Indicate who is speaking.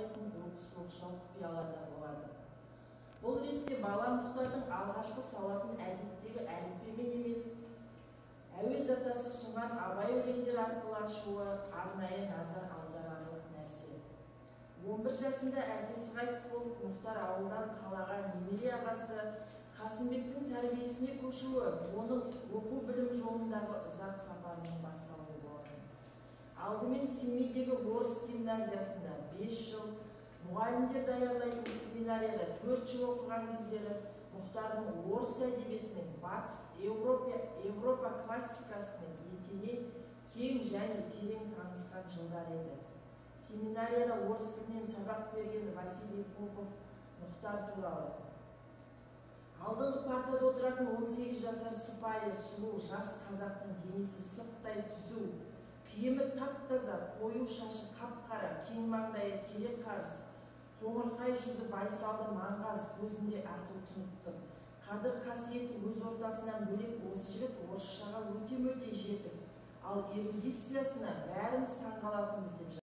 Speaker 1: алмайтын оқыс оқшау құпиялар болады. Бұл ретте бала Мұхтардың алғашқы сауатын әдеттегі әліппемен емес, әуез атасы ұсынған абай өлеңдері арқылы ашуы арнайы назар аударарлық нәрсе. 11 жасында әкесі қайтыс болып, Мұхтар ауылдан қалаға немере ағасы Қасымбектің тәрбиесіне көшуі оның оқу білім жолындағы ұзақ сапарының бастауы болды. Алдымен Семейдегі орыс гимназиясында 5 жыл, мұғалімдер даярлайтын семинарияда 4 жыл оқыған кездері Мұхтардың орыс әдебиеті мен батыс Европа классикасымен етене кең және терең танысқан жылдар еді. Семинарияда орыс тілінен сабақ берген Василий Попов Мұхтар туралы. Алдыңғы партада отыратын 18 жасар сыпайы, сұлу, жас қазақтың денесі сыптай түзу, киімі тап-таза, қою шашы қап-қара, кең маңдайы кере қарыс, қоңырқай жүзі байсалды маңғаз, көзінде ақыл тұнып. Қадір қасиеті өз ортасынан бөлек осы жігіт орысшаға өте жетік, ал эрудициясына бәріміз таңғалатынбыз деп